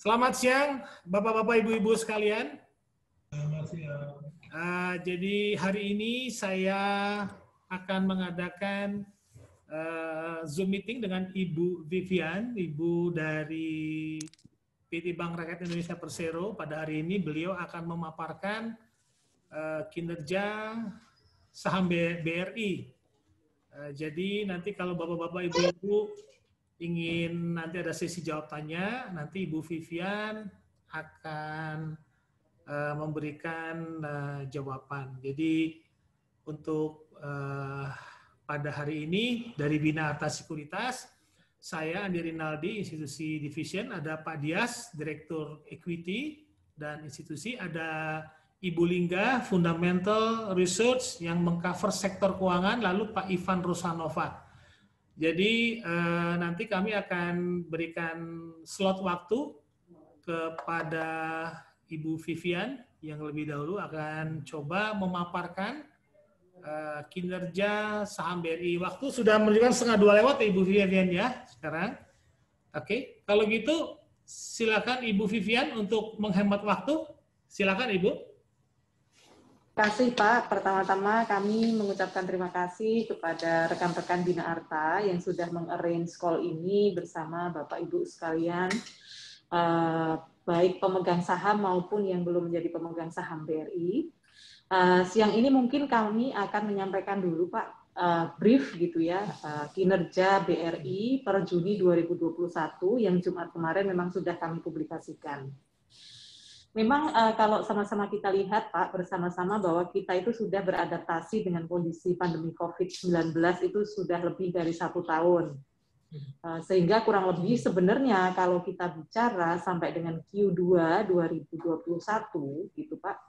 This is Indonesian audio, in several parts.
Selamat siang, Bapak-Bapak, Ibu-Ibu sekalian. Selamat siang. Jadi hari ini saya akan mengadakan Zoom meeting dengan Ibu Vivian, Ibu dari PT Bank Rakyat Indonesia Persero. Pada hari ini beliau akan memaparkan kinerja saham BRI. Jadi nanti kalau Bapak-Bapak, Ibu-Ibu ingin nanti ada sesi jawab tanya, nanti Ibu Vivian akan memberikan jawaban. Jadi untuk pada hari ini dari Bina Arta Sekuritas, saya Andi Rinaldi, Institusi Division, ada Pak Dias, Direktur Equity dan Institusi, ada Ibu Lingga, Fundamental Research yang mengcover sektor keuangan, lalu Pak Ivan Rusanova. Jadi nanti kami akan berikan slot waktu kepada Ibu Vivian yang lebih dahulu akan coba memaparkan kinerja saham BRI. Waktu sudah menunjukkan 1:30 lewat ya Ibu Vivian ya sekarang. Oke, kalau gitu silakan Ibu Vivian untuk menghemat waktu. Silakan Ibu. Terima kasih Pak. Pertama-tama kami mengucapkan terima kasih kepada rekan-rekan Bina Arta yang sudah meng-arrange call ini bersama Bapak Ibu sekalian, baik pemegang saham maupun yang belum menjadi pemegang saham BRI. Siang ini mungkin kami akan menyampaikan dulu Pak, brief gitu ya, kinerja BRI per Juni 2021 yang Jumat kemarin memang sudah kami publikasikan. Memang kalau sama-sama kita lihat Pak, bersama-sama bahwa kita itu sudah beradaptasi dengan kondisi pandemi COVID-19 itu sudah lebih dari 1 tahun. Sehingga kurang lebih sebenarnya kalau kita bicara sampai dengan Q2 2021 gitu Pak,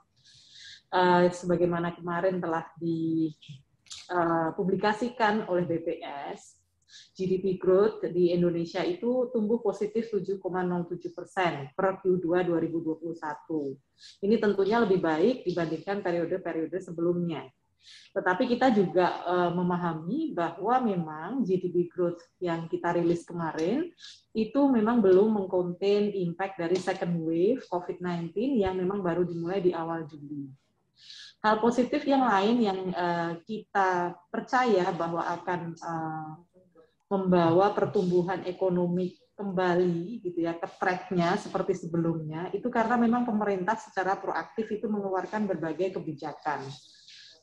sebagaimana kemarin telah dipublikasikan oleh BPS, GDP growth di Indonesia itu tumbuh positif 7,07% per Q2 2021. Ini tentunya lebih baik dibandingkan periode-periode sebelumnya. Tetapi kita juga memahami bahwa memang GDP growth yang kita rilis kemarin itu memang belum mengkonten impact dari second wave COVID-19 yang memang baru dimulai di awal Juli. Hal positif yang lain yang kita percaya bahwa akan membawa pertumbuhan ekonomi kembali gitu ya ke track-nya seperti sebelumnya itu karena memang pemerintah secara proaktif itu mengeluarkan berbagai kebijakan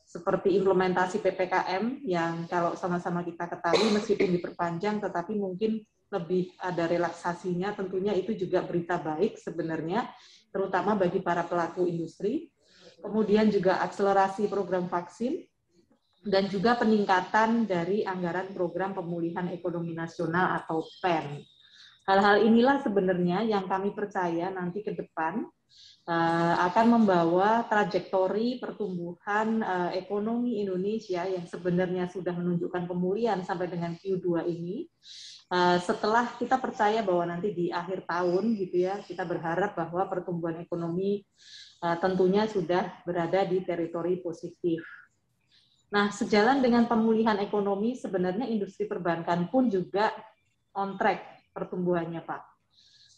seperti implementasi PPKM yang kalau sama-sama kita ketahui meskipun diperpanjang tetapi mungkin lebih ada relaksasinya, tentunya itu juga berita baik sebenarnya terutama bagi para pelaku industri. Kemudian juga akselerasi program vaksin dan juga peningkatan dari anggaran program pemulihan ekonomi nasional atau PEN. Hal-hal inilah sebenarnya yang kami percaya nanti ke depan akan membawa trajektori pertumbuhan ekonomi Indonesia yang sebenarnya sudah menunjukkan pemulihan sampai dengan Q2 ini. Setelah kita percaya bahwa nanti di akhir tahun gitu ya, kita berharap bahwa pertumbuhan ekonomi tentunya sudah berada di teritori positif. Nah, sejalan dengan pemulihan ekonomi, sebenarnya industri perbankan pun juga on track pertumbuhannya, Pak.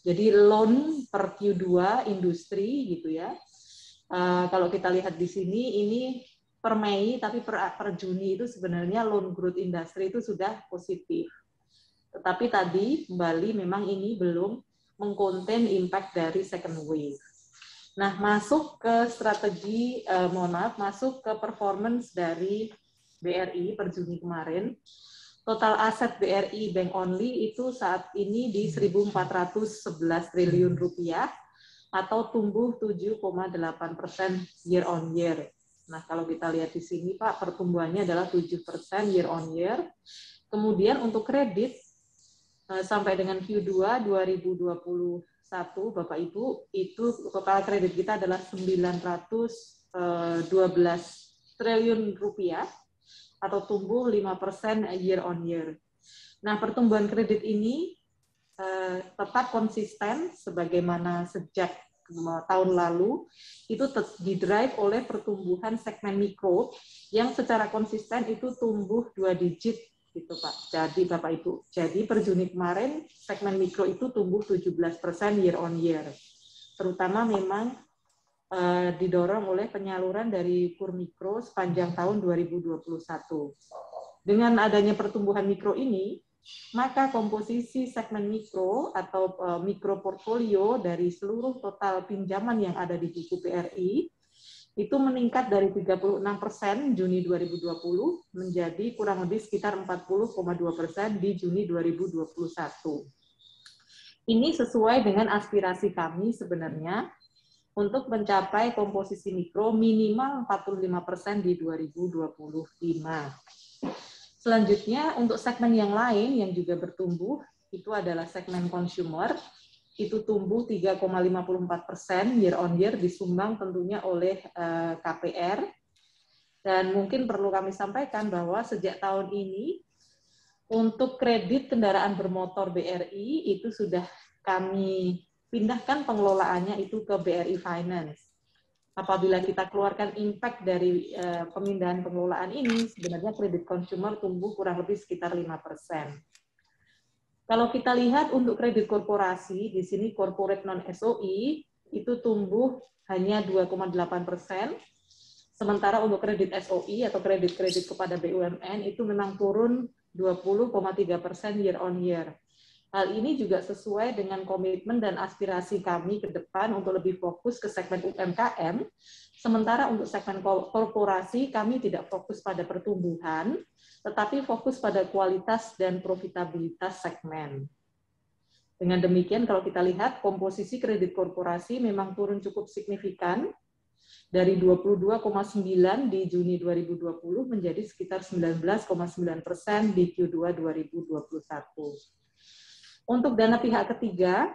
Jadi loan per Q2 industri gitu ya. Kalau kita lihat di sini, ini per Mei, tapi per Juni itu sebenarnya loan growth industri itu sudah positif. Tetapi tadi kembali memang ini belum mengkonten impact dari second wave. Nah, masuk ke strategi, masuk ke performance dari BRI per Juni kemarin. Total aset BRI Bank Only itu saat ini di 1.411 triliun rupiah atau tumbuh 7,8% year on year. Nah, kalau kita lihat di sini Pak, pertumbuhannya adalah 7% year on year. Kemudian untuk kredit sampai dengan Q2 2021 Bapak Ibu, itu total kredit kita adalah 912 triliun rupiah atau tumbuh 5% year on year. Nah, pertumbuhan kredit ini tetap konsisten sebagaimana sejak tahun lalu, itu didrive oleh pertumbuhan segmen mikro yang secara konsisten itu tumbuh 2 digit gitu Pak. Jadi Bapak Ibu, jadi per Juni kemarin segmen mikro itu tumbuh 17% year on year. Terutama memang didorong oleh penyaluran dari KUR Mikro sepanjang tahun 2021. Dengan adanya pertumbuhan mikro ini, maka komposisi segmen mikro atau mikro portfolio dari seluruh total pinjaman yang ada di buku BRI itu meningkat dari 36% Juni 2020 menjadi kurang lebih sekitar 40,2% di Juni 2021. Ini sesuai dengan aspirasi kami sebenarnya untuk mencapai komposisi mikro minimal 45% di 2025. Selanjutnya untuk segmen yang lain yang juga bertumbuh itu adalah segmen consumer. Itu tumbuh 3,54% year on year, disumbang tentunya oleh KPR. Dan mungkin perlu kami sampaikan bahwa sejak tahun ini, untuk kredit kendaraan bermotor BRI, itu sudah kami pindahkan pengelolaannya itu ke BRI Finance. Apabila kita keluarkan impact dari pemindahan pengelolaan ini, sebenarnya kredit consumer tumbuh kurang lebih sekitar 5%. Kalau kita lihat untuk kredit korporasi, di sini corporate non-SOE itu tumbuh hanya 2,8%, sementara untuk kredit SOE atau kredit-kredit kepada BUMN itu memang turun 20,3% year on year. Hal ini juga sesuai dengan komitmen dan aspirasi kami ke depan untuk lebih fokus ke segmen UMKM, sementara untuk segmen korporasi kami tidak fokus pada pertumbuhan, tetapi fokus pada kualitas dan profitabilitas segmen. Dengan demikian, kalau kita lihat komposisi kredit korporasi memang turun cukup signifikan dari 22,9 di Juni 2020 menjadi sekitar 19,9% di Q2 2021. Untuk dana pihak ketiga,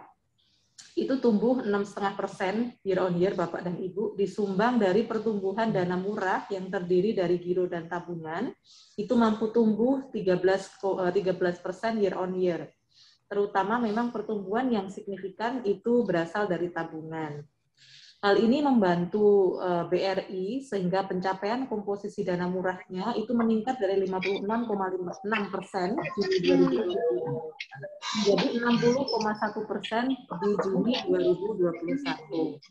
itu tumbuh 6,5% year on year Bapak dan Ibu, disumbang dari pertumbuhan dana murah yang terdiri dari giro dan tabungan, itu mampu tumbuh 13% year on year. Terutama memang pertumbuhan yang signifikan itu berasal dari tabungan. Hal ini membantu BRI sehingga pencapaian komposisi dana murahnya itu meningkat dari 56,6% Juni 2020 menjadi 60,1% di Juni 2021.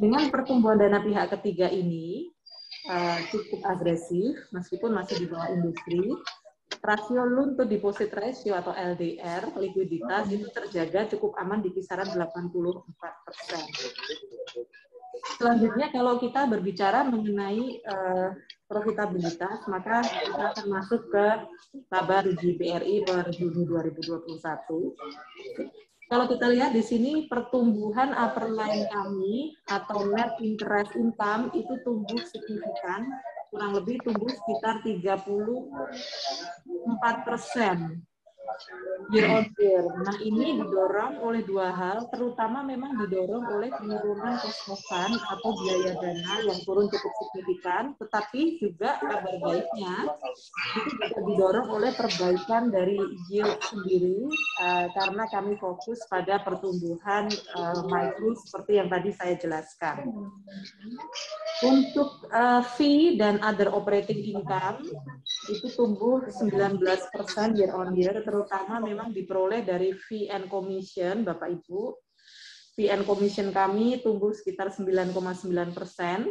Dengan pertumbuhan dana pihak ketiga ini cukup agresif, meskipun masih di bawah industri, rasio loan to deposit ratio atau LDR, likuiditas itu terjaga cukup aman di kisaran 84%. Selanjutnya kalau kita berbicara mengenai profitabilitas, maka kita akan masuk ke laba rugi BRI per Juni 2021. Kalau kita lihat di sini pertumbuhan upper line kami atau net interest income itu tumbuh signifikan, kurang lebih tumbuh sekitar 34% year on year. Nah, ini didorong oleh dua hal, terutama memang didorong oleh penurunan kos-kosan atau biaya dana yang turun cukup signifikan, tetapi juga kabar baiknya itu juga didorong oleh perbaikan dari yield sendiri karena kami fokus pada pertumbuhan mikro seperti yang tadi saya jelaskan. Untuk fee dan other operating income itu tumbuh 19% year on year, terutama memang diperoleh dari fee and commission, Bapak Ibu. Fee and commission kami tumbuh sekitar 9,9%,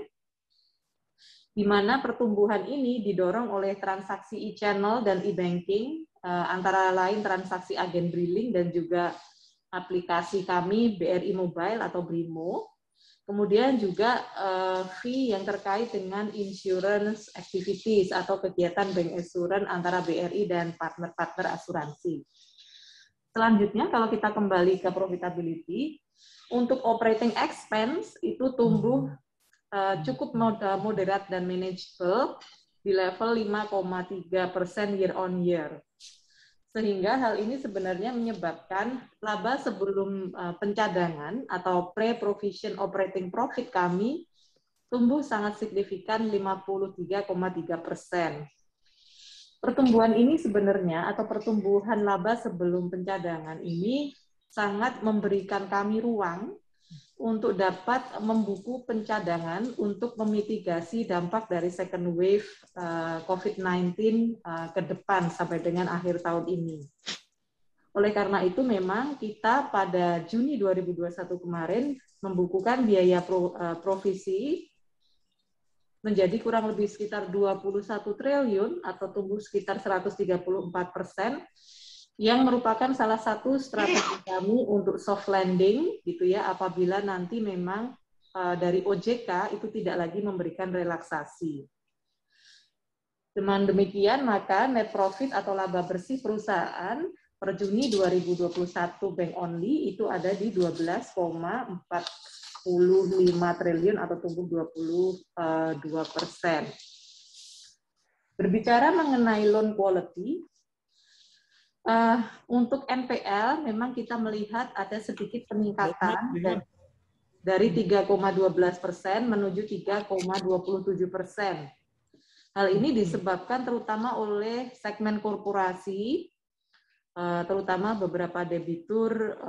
di mana pertumbuhan ini didorong oleh transaksi e-channel dan e-banking, antara lain transaksi agen briling dan juga aplikasi kami BRI Mobile atau BRIMO. Kemudian juga fee yang terkait dengan insurance activities atau kegiatan bank assurance antara BRI dan partner-partner asuransi. Selanjutnya kalau kita kembali ke profitability, untuk operating expense itu tumbuh cukup moderat dan manageable di level 5,3% year on year. Sehingga hal ini sebenarnya menyebabkan laba sebelum pencadangan atau pre-provision operating profit kami tumbuh sangat signifikan 53,3%. Pertumbuhan ini sebenarnya atau pertumbuhan laba sebelum pencadangan ini sangat memberikan kami ruang untuk dapat membuku pencadangan untuk memitigasi dampak dari second wave COVID-19 ke depan sampai dengan akhir tahun ini. Oleh karena itu memang kita pada Juni 2021 kemarin membukukan biaya provisi menjadi kurang lebih sekitar 21 triliun atau tumbuh sekitar 134%, yang merupakan salah satu strategi kami untuk soft landing gitu ya, apabila nanti memang dari OJK itu tidak lagi memberikan relaksasi. Dengan demikian maka net profit atau laba bersih perusahaan per Juni 2021 bank only itu ada di 12,45 triliun atau tumbuh 22%. Berbicara mengenai loan quality, untuk NPL memang kita melihat ada sedikit peningkatan dari 3,12% menuju 3,27%. Hal ini disebabkan terutama oleh segmen korporasi, terutama beberapa debitur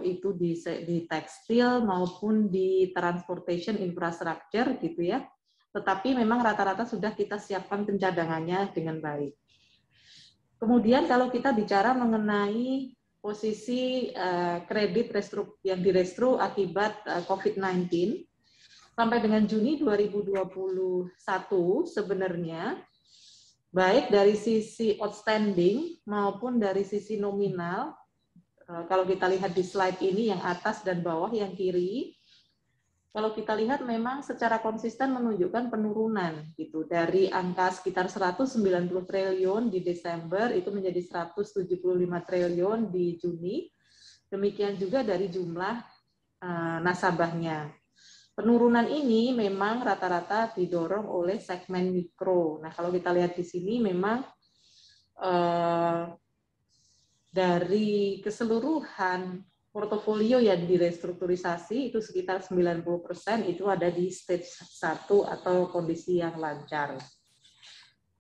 itu di tekstil maupun di transportation infrastructure gitu ya. Tetapi memang rata-rata sudah kita siapkan pencadangannya dengan baik. Kemudian kalau kita bicara mengenai posisi kredit yang direstru akibat COVID-19, sampai dengan Juni 2021 sebenarnya, baik dari sisi outstanding maupun dari sisi nominal, kalau kita lihat di slide ini yang atas dan bawah yang kiri, kalau kita lihat memang secara konsisten menunjukkan penurunan gitu dari angka sekitar 190 triliun di Desember itu menjadi 175 triliun di Juni. Demikian juga dari jumlah nasabahnya. Penurunan ini memang rata-rata didorong oleh segmen mikro. Nah, kalau kita lihat di sini memang dari keseluruhan portofolio yang direstrukturisasi itu sekitar 90% itu ada di stage 1 atau kondisi yang lancar.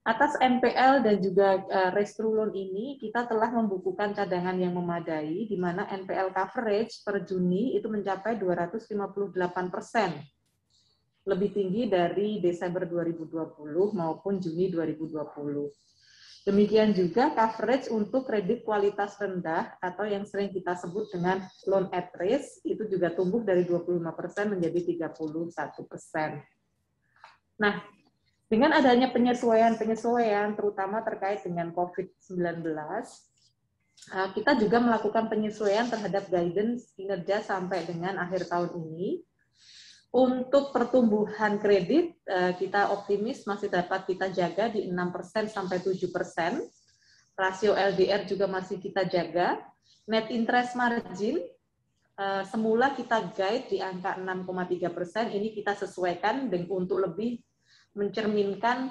Atas NPL dan juga restru loan ini kita telah membukukan cadangan yang memadai di mana NPL coverage per Juni itu mencapai 258%. Lebih tinggi dari Desember 2020 maupun Juni 2020. Demikian juga coverage untuk kredit kualitas rendah atau yang sering kita sebut dengan loan at risk itu juga tumbuh dari 25% menjadi 31%. Nah, dengan adanya penyesuaian terutama terkait dengan COVID-19, kita juga melakukan penyesuaian terhadap guidance kinerja sampai dengan akhir tahun ini. Untuk pertumbuhan kredit, kita optimis masih dapat kita jaga di 6% sampai 7%. Rasio LDR juga masih kita jaga. Net interest margin, semula kita guide di angka 6,3%, ini kita sesuaikan untuk lebih mencerminkan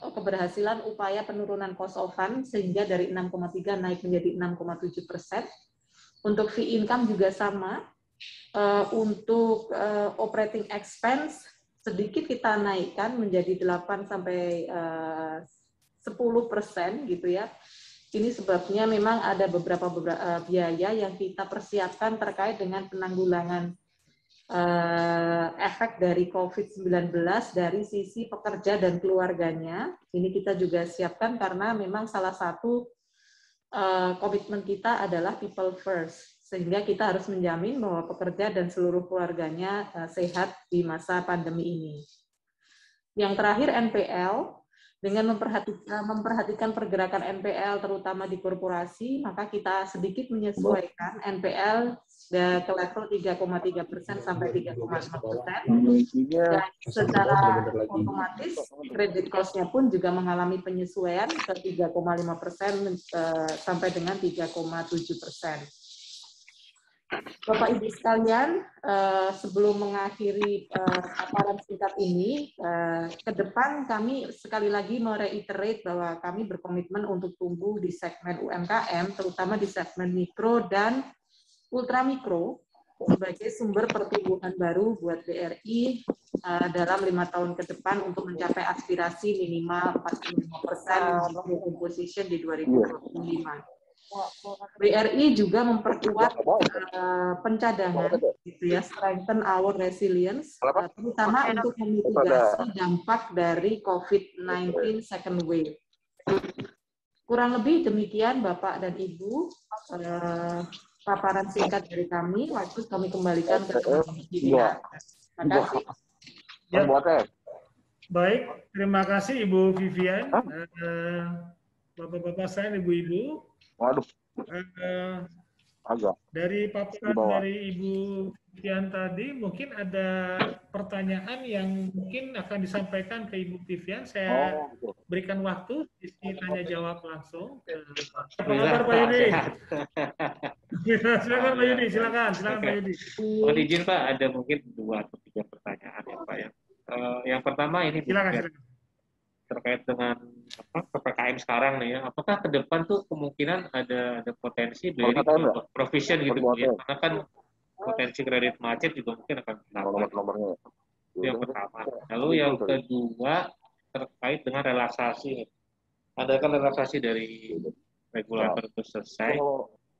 keberhasilan upaya penurunan cost of fund, sehingga dari 6,3 naik menjadi 6,7%. Untuk fee income juga sama. Untuk operating expense sedikit kita naikkan menjadi 8 sampai 10% gitu ya. Ini sebabnya memang ada beberapa biaya yang kita persiapkan terkait dengan penanggulangan efek dari COVID-19 dari sisi pekerja dan keluarganya. Ini kita juga siapkan karena memang salah satu komitmen kita adalah people first. Sehingga kita harus menjamin bahwa pekerja dan seluruh keluarganya sehat di masa pandemi ini. Yang terakhir NPL, dengan memperhatikan pergerakan NPL terutama di korporasi, maka kita sedikit menyesuaikan NPL ke level 3,3% sampai 3,5%. Dan secara otomatis kredit cost-nya pun juga mengalami penyesuaian ke 3,5% sampai dengan 3,7%. Bapak Ibu sekalian, sebelum mengakhiri paparan singkat ini, ke depan kami sekali lagi mereiterate bahwa kami berkomitmen untuk tumbuh di segmen UMKM, terutama di segmen mikro dan ultramikro, sebagai sumber pertumbuhan baru buat BRI dalam 5 tahun ke depan untuk mencapai aspirasi minimal 45% composition di 2025. BRI juga memperkuat pencadangan, gitu ya, strengthen our resilience, terutama untuk memitigasi dampak dari COVID-19 second wave. Kurang lebih demikian Bapak dan Ibu, paparan singkat dari kami. Waktu kami kembalikan ke teman-teman. Terima kasih. Ya. Baik, terima kasih Ibu Vivian, Bapak-bapak saya, Ibu-ibu. Dari paparan dari Ibu Vivian tadi, mungkin ada pertanyaan yang mungkin akan disampaikan ke Ibu Vivian. Saya berikan waktu, sisi tanya jawab langsung. Apa kabar Pak Yudi? Silakan Pak Yudi, silakan Pak Yudi. Mohon izin Pak, ada mungkin 2 atau 3 pertanyaan ya Pak ya. Yang pertama ini silakan. Terkait dengan PPKM sekarang nih ya, apakah ke depan tuh kemungkinan ada potensi dari provision gitu Bu ya, karena kan potensi kredit macet juga mungkin akan bertambah. Itu yang pertama. Lalu yang kedua terkait dengan relaksasi. Adakah relaksasi dari regulator itu selesai,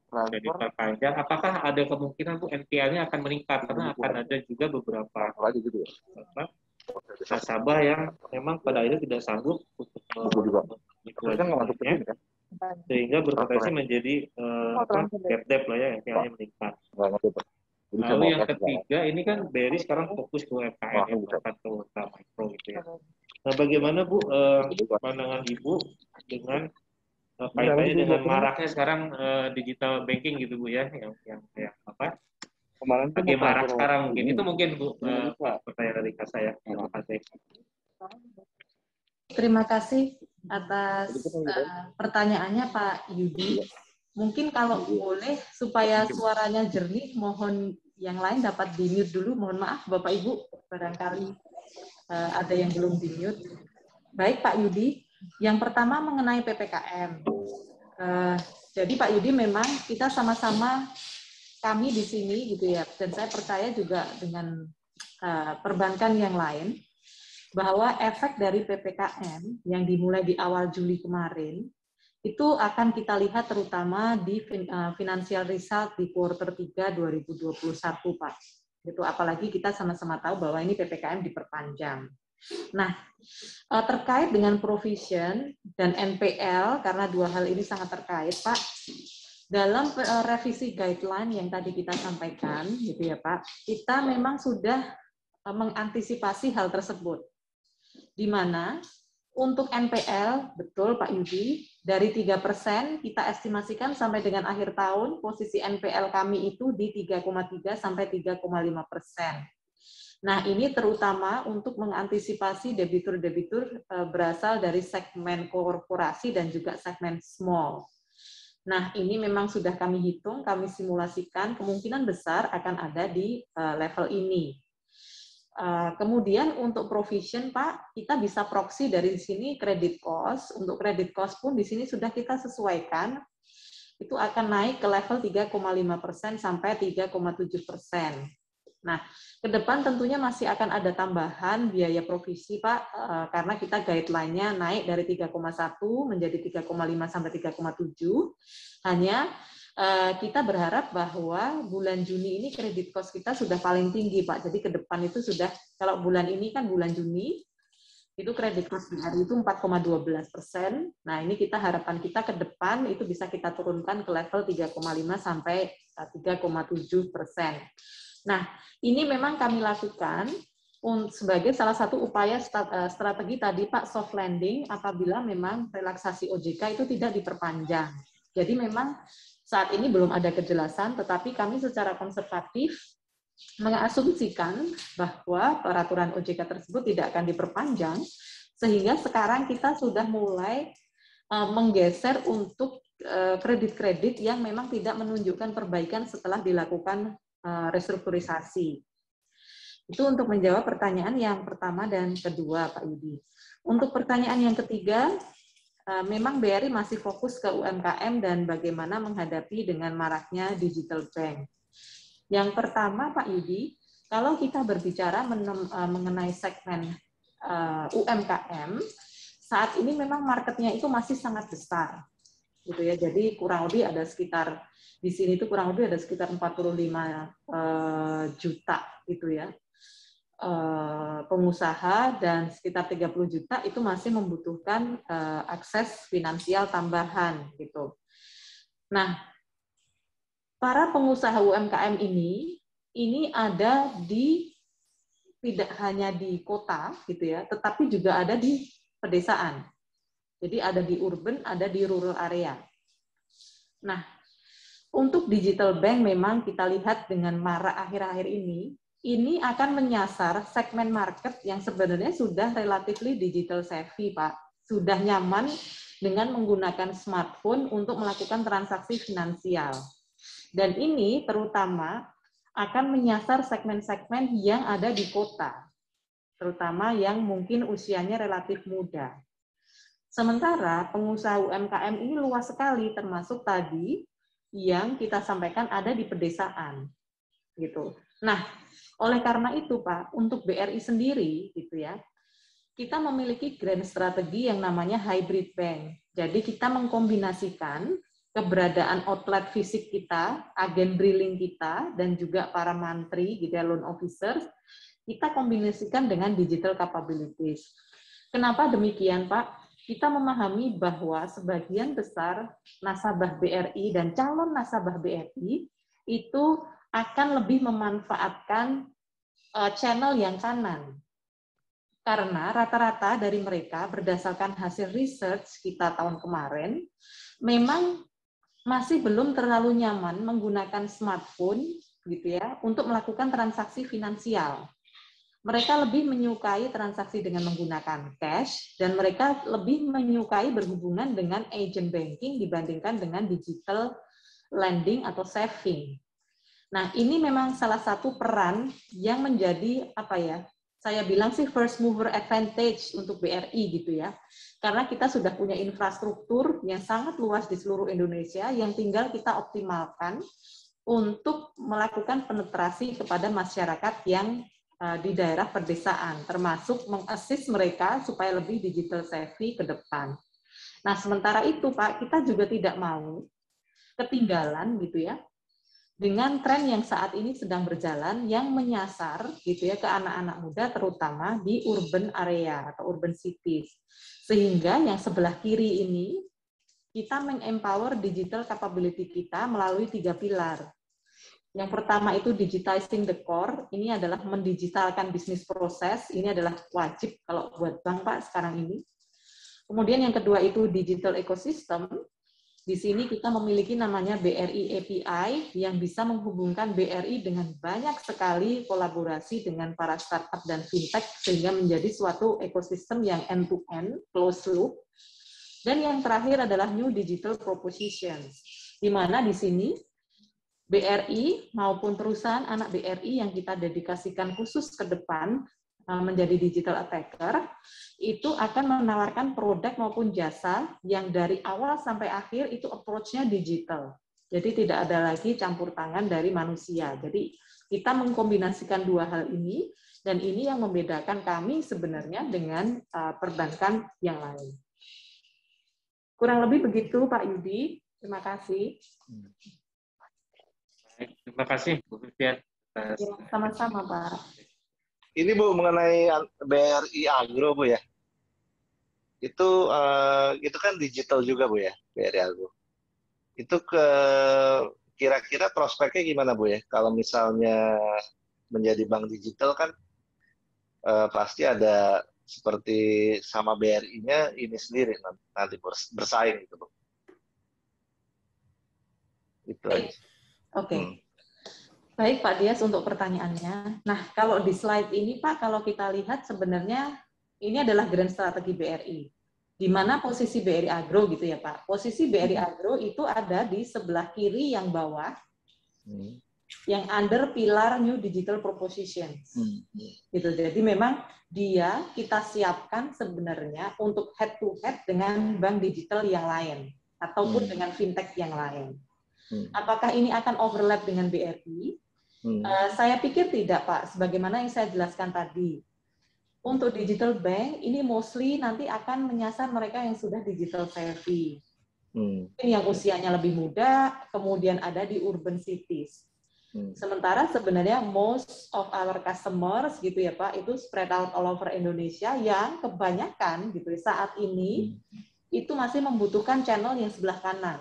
jadi perpanjang, apakah ada kemungkinan Bu NPL-nya akan meningkat karena akan ada juga beberapa nasabah yang memang pada akhirnya tidak sanggup untuk mengikuti sehingga berpotensi menjadi bad debt lah ya, NPL-nya meningkat. Lalu yang ketiga, ini kan BRI sekarang fokus ke UMKM ya, bukan ke ultra mikro gitu ya. Nah, bagaimana Bu pandangan Ibu dengan kaitannya dengan maraknya sekarang digital banking gitu Bu ya, yang apa? Lagi marak sekarang mungkin. Itu mungkin Bu pertanyaan dari saya. Terima kasih. Terima kasih atas pertanyaannya Pak Yudi. Mungkin kalau boleh supaya suaranya jernih, mohon yang lain dapat di-mute dulu. Mohon maaf Bapak Ibu, barangkali ada yang belum di-mute. Baik Pak Yudi, yang pertama mengenai PPKM. Jadi Pak Yudi, memang kita sama-sama, kami di sini gitu ya, dan saya percaya juga dengan perbankan yang lain, bahwa efek dari PPKM yang dimulai di awal Juli kemarin, itu akan kita lihat terutama di financial result di kuartal 3 2021, Pak. Itu apalagi kita sama-sama tahu bahwa ini PPKM diperpanjang. Nah, terkait dengan provision dan NPL, karena dua hal ini sangat terkait, Pak, dalam revisi guideline yang tadi kita sampaikan, gitu ya Pak, kita memang sudah mengantisipasi hal tersebut. Di mana untuk NPL, betul Pak Yudi, dari 3% kita estimasikan sampai dengan akhir tahun, posisi NPL kami itu di 3,3 sampai 3,5%. Nah, ini terutama untuk mengantisipasi debitur-debitur berasal dari segmen korporasi dan juga segmen small. Nah, ini memang sudah kami hitung, kami simulasikan, kemungkinan besar akan ada di level ini. Kemudian untuk provision, Pak, kita bisa proxy dari sini credit cost. Untuk credit cost pun di sini sudah kita sesuaikan, itu akan naik ke level 3,5% sampai 3,7%. Nah, ke depan tentunya masih akan ada tambahan biaya provisi, Pak, karena kita guideline-nya naik dari 3,1 menjadi 3,5 sampai 3,7. Hanya kita berharap bahwa bulan Juni ini kredit cost kita sudah paling tinggi, Pak. Jadi ke depan itu sudah, kalau bulan ini kan bulan Juni, itu kredit cost di hari itu 4,12%. Nah, ini kita harapan kita ke depan itu bisa kita turunkan ke level 3,5 sampai 3,7%. Nah, ini memang kami lakukan sebagai salah satu upaya strategi tadi Pak, soft landing apabila memang relaksasi OJK itu tidak diperpanjang. Jadi memang saat ini belum ada kejelasan, tetapi kami secara konservatif mengasumsikan bahwa peraturan OJK tersebut tidak akan diperpanjang, sehingga sekarang kita sudah mulai menggeser untuk kredit-kredit yang memang tidak menunjukkan perbaikan setelah dilakukan restrukturisasi. Itu untuk menjawab pertanyaan yang pertama dan kedua, Pak Yudi. Untuk pertanyaan yang ketiga, memang BRI masih fokus ke UMKM dan bagaimana menghadapi dengan maraknya digital bank. Yang pertama, Pak Yudi, kalau kita berbicara mengenai segmen UMKM, saat ini memang marketnya itu masih sangat besar. gitu ya. Jadi kurang lebih ada sekitar di sini itu kurang lebih ada sekitar 45 juta gitu ya pengusaha, dan sekitar 30 juta itu masih membutuhkan akses finansial tambahan gitu. Nah, para pengusaha UMKM ini ada di tidak hanya di kota gitu ya, tetapi juga ada di pedesaan. Jadi ada di urban, ada di rural area. Nah, untuk digital bank memang kita lihat dengan marak akhir-akhir ini akan menyasar segmen market yang sebenarnya sudah relatively digital savvy, Pak. Sudah nyaman dengan menggunakan smartphone untuk melakukan transaksi finansial. Dan ini terutama akan menyasar segmen-segmen yang ada di kota, terutama yang mungkin usianya relatif muda. Sementara pengusaha UMKM ini luas sekali, termasuk tadi yang kita sampaikan ada di pedesaan, gitu. Nah, oleh karena itu, Pak, untuk BRI sendiri, gitu ya, kita memiliki grand strategi yang namanya hybrid bank. Jadi kita mengkombinasikan keberadaan outlet fisik kita, agen briling kita, dan juga para mantri, gitu ya, loan officers, kita kombinasikan dengan digital capabilities. Kenapa demikian, Pak? Kita memahami bahwa sebagian besar nasabah BRI dan calon nasabah BRI itu akan lebih memanfaatkan channel yang kanan. Karena rata-rata dari mereka berdasarkan hasil research kita tahun kemarin, memang masih belum terlalu nyaman menggunakan smartphone gitu ya untuk melakukan transaksi finansial. Mereka lebih menyukai transaksi dengan menggunakan cash, dan mereka lebih menyukai berhubungan dengan agent banking dibandingkan dengan digital lending atau saving. Nah, ini memang salah satu peran yang menjadi apa ya? Saya bilang sih first mover advantage untuk BRI gitu ya. Karena kita sudah punya infrastruktur yang sangat luas di seluruh Indonesia yang tinggal kita optimalkan untuk melakukan penetrasi kepada masyarakat yang di daerah pedesaan, termasuk mengassist mereka supaya lebih digital savvy ke depan. Nah, sementara itu Pak, kita juga tidak mau ketinggalan gitu ya dengan tren yang saat ini sedang berjalan yang menyasar gitu ya ke anak-anak muda terutama di urban area atau urban cities. Sehingga yang sebelah kiri ini kita mengempower digital capability kita melalui 3 pilar. Yang pertama itu digitizing the core, ini adalah mendigitalkan bisnis proses, ini adalah wajib kalau buat bank Pak sekarang ini. Kemudian yang kedua itu digital ecosystem. Di sini kita memiliki namanya BRI API yang bisa menghubungkan BRI dengan banyak sekali kolaborasi dengan para startup dan fintech sehingga menjadi suatu ekosistem yang end-to-end, closed loop. Dan yang terakhir adalah new digital propositions, di mana di sini BRI maupun perusahaan anak BRI yang kita dedikasikan khusus ke depan menjadi digital attacker, itu akan menawarkan produk maupun jasa yang dari awal sampai akhir itu approach-nya digital. Jadi tidak ada lagi campur tangan dari manusia. Jadi kita mengkombinasikan dua hal ini, dan ini yang membedakan kami sebenarnya dengan perbankan yang lain. Kurang lebih begitu Pak Yudi. Terima kasih. Terima kasih Bu Vivian. Ya, sama-sama Pak. Ini Bu mengenai BRI Agro Bu ya. Itu kan digital juga Bu ya, BRI Agro. Itu kira-kira prospeknya gimana Bu ya? Kalau misalnya menjadi bank digital kan pasti ada seperti sama BRI-nya ini sendiri nanti bersaing gitu Bu. Itu aja. Oke. Baik Pak Dias untuk pertanyaannya. Nah, kalau di slide ini Pak, kalau kita lihat sebenarnya ini adalah grand strategi BRI. Di mana posisi BRI Agro gitu ya Pak. Posisi BRI Agro itu ada di sebelah kiri yang bawah, yang under pilar New Digital Propositions. Gitu. Jadi memang dia kita siapkan sebenarnya untuk head to head dengan bank digital yang lain ataupun dengan fintech yang lain. Apakah ini akan overlap dengan BRI? Saya pikir tidak, Pak. Sebagaimana yang saya jelaskan tadi, untuk digital bank ini mostly nanti akan menyasar mereka yang sudah digital savvy. yang usianya lebih muda, kemudian ada di urban cities. Sementara sebenarnya most of our customers gitu ya Pak, itu spread out all over Indonesia yang kebanyakan gitu saat ini itu masih membutuhkan channel yang sebelah kanan.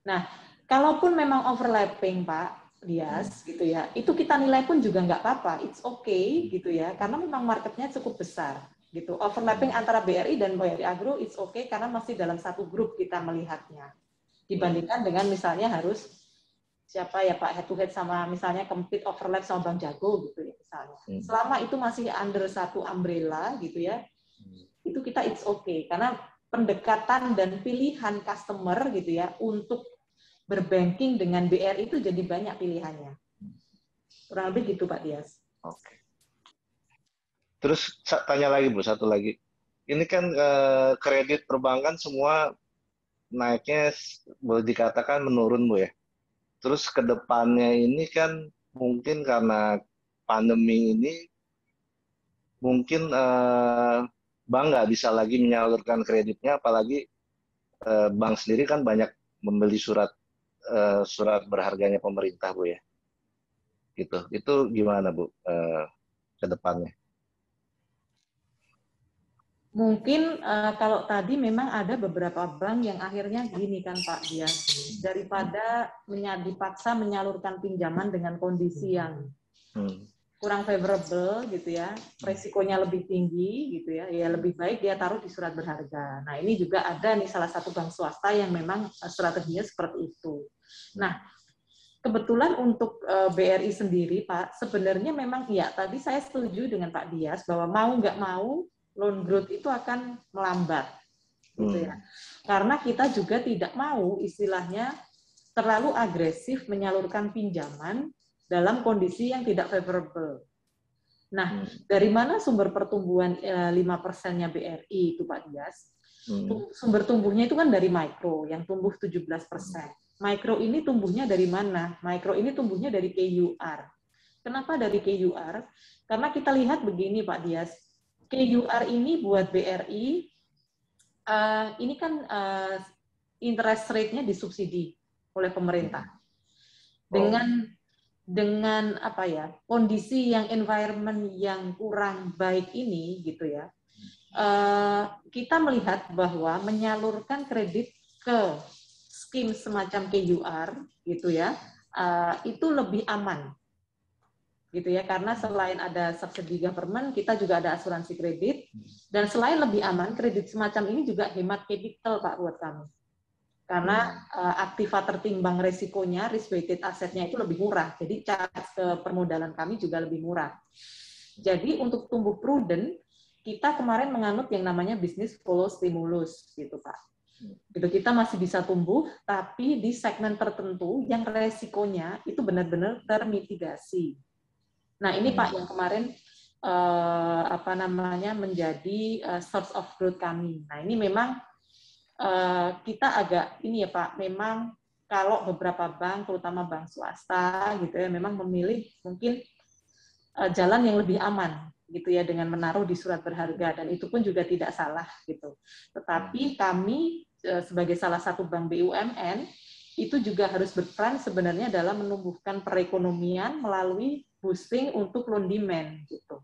Nah, kalaupun memang overlapping Pak Dias gitu ya, itu kita nilai pun juga nggak apa-apa, it's okay gitu ya, karena memang marketnya cukup besar gitu. Overlapping antara BRI dan BRI Agro it's okay karena masih dalam satu grup kita melihatnya. Dibandingkan dengan misalnya harus siapa ya Pak head to head sama misalnya compete overlap sama Bank Jago gitu ya misalnya. Selama itu masih under satu umbrella gitu ya, itu kita it's okay karena pendekatan dan pilihan customer gitu ya untuk berbanking dengan BRI itu jadi banyak pilihannya. Kurang lebih gitu Pak Dias. Oke. Terus tanya lagi Bu, satu lagi. Ini kan kredit perbankan semua naiknya boleh dikatakan menurun Bu ya. Terus ke depannya ini kan mungkin karena pandemi ini mungkin bank nggak bisa lagi menyalurkan kreditnya, apalagi bank sendiri kan banyak membeli surat berharganya pemerintah Bu ya. Gitu. Itu gimana Bu ke depannya? Mungkin kalau tadi memang ada beberapa bank yang akhirnya gini kan Pak Dias, daripada dipaksa menyalurkan pinjaman dengan kondisi yang kurang favorable gitu ya, resikonya lebih tinggi gitu ya, ya lebih baik dia taruh di surat berharga. Nah ini juga ada nih salah satu bank swasta yang memang strateginya seperti itu. Nah kebetulan untuk BRI sendiri Pak, sebenarnya memang ya tadi saya setuju dengan Pak Dias bahwa mau nggak mau loan growth itu akan melambat, gitu ya. Karena kita juga tidak mau istilahnya terlalu agresif menyalurkan pinjaman dalam kondisi yang tidak favorable. Nah, dari mana sumber pertumbuhan 5%-nya BRI itu Pak Dias? Sumber tumbuhnya itu kan dari mikro, yang tumbuh 17%. Mikro ini tumbuhnya dari mana? Mikro ini tumbuhnya dari KUR. Kenapa dari KUR? Karena kita lihat begini Pak Dias, KUR ini buat BRI, ini kan interest rate-nya disubsidi oleh pemerintah. Dengan apa ya kondisi yang environment yang kurang baik ini gitu ya, kita melihat bahwa menyalurkan kredit ke skim semacam KUR gitu ya, itu lebih aman. Gitu ya, karena selain ada subsidi government, kita juga ada asuransi kredit, dan selain lebih aman, kredit semacam ini juga hemat capital Pak buat kami. Karena aktiva tertimbang resikonya, risk-weighted asetnya itu lebih murah, jadi charge ke permodalan kami juga lebih murah. Jadi untuk tumbuh prudent, kita kemarin menganut yang namanya business follow stimulus, gitu Pak. Gitu, kita masih bisa tumbuh, tapi di segmen tertentu yang resikonya itu benar-benar termitigasi. Nah ini Pak yang kemarin menjadi source of growth kami. Nah ini memang kita agak ini ya Pak, memang kalau beberapa bank, terutama bank swasta gitu ya, memang memilih mungkin jalan yang lebih aman gitu ya dengan menaruh di surat berharga, dan itu pun juga tidak salah gitu. Tetapi kami sebagai salah satu bank BUMN itu juga harus berperan sebenarnya dalam menumbuhkan perekonomian melalui boosting untuk loan demand gitu.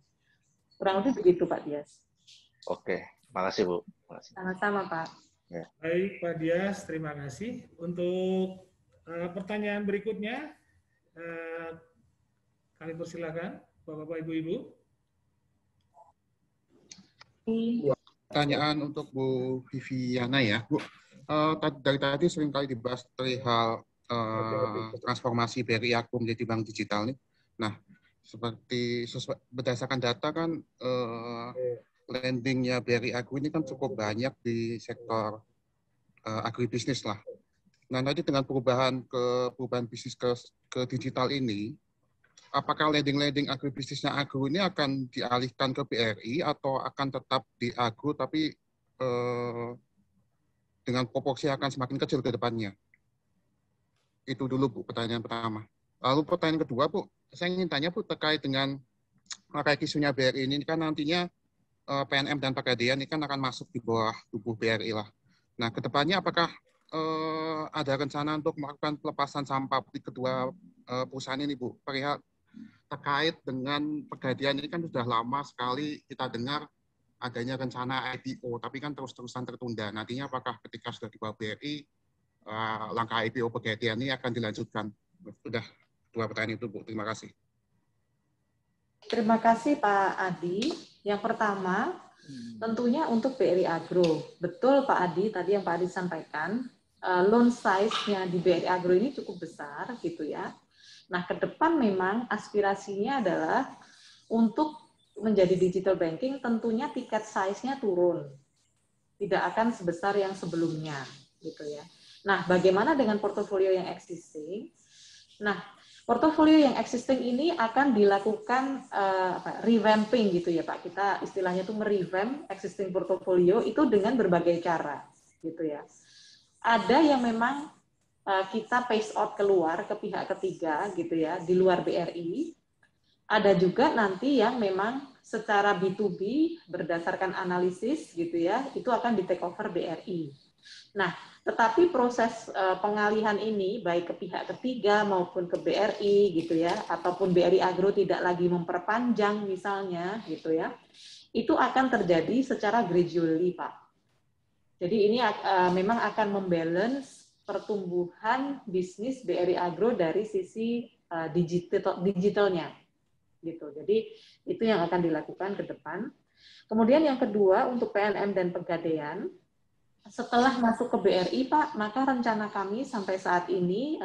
Kurang lebih begitu Pak Dias. Oke, makasih Bu. Sama-sama Pak. Ya. Baik Pak Dias, terima kasih. Untuk pertanyaan berikutnya, kami persilakan Bapak-Bapak Ibu-Ibu. Pertanyaan untuk Bu Viviana ya, Bu. Dari tadi sering kali dibahas perihal transformasi BRI Agro menjadi bank digital nih. Nah, seperti berdasarkan data kan lendingnya BRI Agro ini kan cukup banyak di sektor agribisnis lah. Nah, nanti dengan perubahan bisnis ke digital ini, apakah lending agribisnisnya Agro ini akan dialihkan ke BRI atau akan tetap di Agro tapi dengan proporsi akan semakin kecil ke depannya? Itu dulu Bu, pertanyaan pertama. Lalu pertanyaan kedua Bu, saya ingin tanya Bu terkait dengan isunya BRI ini kan nantinya PNM dan Pegadaian ini kan akan masuk di bawah tubuh BRI lah. Nah, kedepannya apakah ada rencana untuk melakukan pelepasan sampah di kedua perusahaan ini, Bu? Perihal terkait dengan pegadaian ini kan sudah lama sekali kita dengar adanya rencana IPO, tapi kan terus-terusan tertunda. Nantinya apakah ketika sudah dibawa BRI, langkah IPO pegadaian ini akan dilanjutkan? Sudah dua pertanyaan itu, Bu. Terima kasih. Terima kasih Pak Adi. Yang pertama, tentunya untuk BRI Agro. Betul Pak Adi, tadi yang Pak Adi sampaikan, loan size-nya di BRI Agro ini cukup besar gitu ya. Nah, ke depan memang aspirasinya adalah untuk menjadi digital banking tentunya tiket size-nya turun. Tidak akan sebesar yang sebelumnya gitu ya. Nah, bagaimana dengan portofolio yang existing? Nah, portofolio yang existing ini akan dilakukan revamping gitu ya Pak. Kita istilahnya itu merevamp existing portofolio itu dengan berbagai cara gitu ya. Ada yang memang kita phase out keluar ke pihak ketiga gitu ya, di luar BRI. Ada juga nanti yang memang secara B2B berdasarkan analisis gitu ya, itu akan di take over BRI. Nah, tetapi proses pengalihan ini baik ke pihak ketiga maupun ke BRI gitu ya, ataupun BRI Agro tidak lagi memperpanjang misalnya gitu ya, itu akan terjadi secara gradually Pak. Jadi ini memang akan membalance pertumbuhan bisnis BRI Agro dari sisi digitalnya, gitu. Jadi itu yang akan dilakukan ke depan. Kemudian yang kedua untuk PNM dan Pegadaian, setelah masuk ke BRI Pak, maka rencana kami sampai saat ini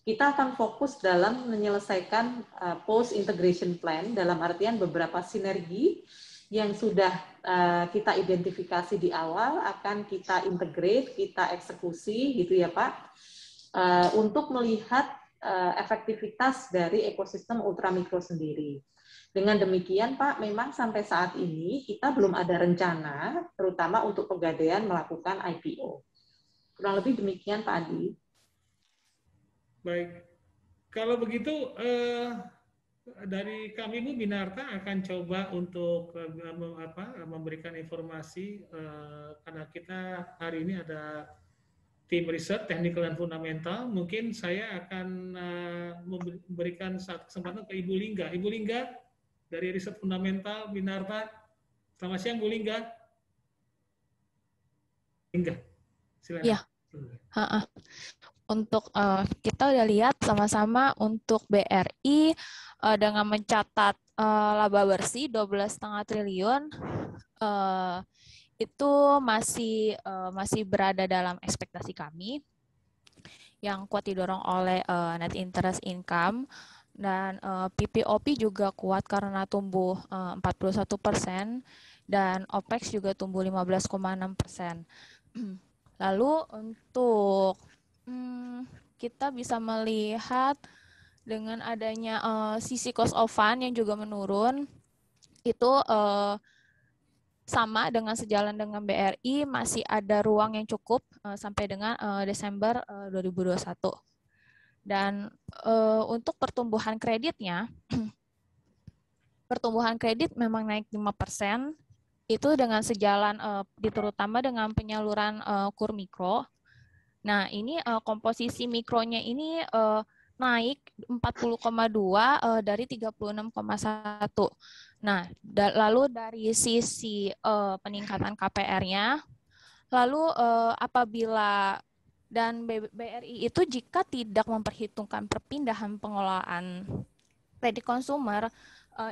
kita akan fokus dalam menyelesaikan post integration plan, dalam artian beberapa sinergi yang sudah kita identifikasi di awal akan kita integrate, kita eksekusi gitu ya Pak, untuk melihat efektivitas dari ekosistem ultramikro sendiri. Dengan demikian Pak, memang sampai saat ini kita belum ada rencana, terutama untuk Pegadaian melakukan IPO. Kurang lebih demikian Pak Adi. Baik, kalau begitu dari kami Bu Binarta akan coba untuk memberikan informasi karena kita hari ini ada tim riset teknikal dan fundamental. Mungkin saya akan memberikan satu kesempatan ke Ibu Lingga. Ibu Lingga dari riset fundamental Binarta. Selamat siang Bu Lingga. Lingga, silakan. Iya. Untuk kita udah lihat sama-sama untuk BRI dengan mencatat laba bersih 12,5 triliun itu masih berada dalam ekspektasi kami yang kuat didorong oleh net interest income dan PPOP juga kuat karena tumbuh 41% dan OPEX juga tumbuh 15,6%. Lalu untuk kita bisa melihat dengan adanya sisi cost of fund yang juga menurun, itu sama dengan sejalan dengan BRI, masih ada ruang yang cukup sampai dengan Desember 2021. Dan untuk pertumbuhan kreditnya, pertumbuhan kredit memang naik 5%, itu dengan sejalan terutama dengan penyaluran KUR mikro. Nah, ini komposisi mikronya ini naik 40,2 dari 36,1. Nah, lalu dari sisi peningkatan KPR-nya, lalu apabila dan BRI itu jika tidak memperhitungkan perpindahan pengelolaan kredit konsumer,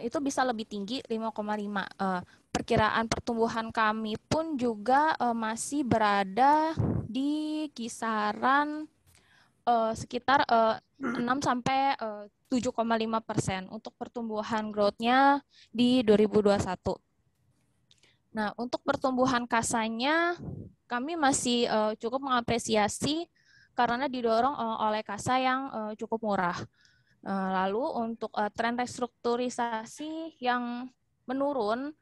itu bisa lebih tinggi 5,5. Perkiraan pertumbuhan kami pun juga masih berada di kisaran sekitar 6 sampai 7,5% untuk pertumbuhan growth-nya di 2021. Nah, untuk pertumbuhan kasanya kami masih cukup mengapresiasi karena didorong oleh kasa yang cukup murah. Lalu untuk tren restrukturisasi yang menurun,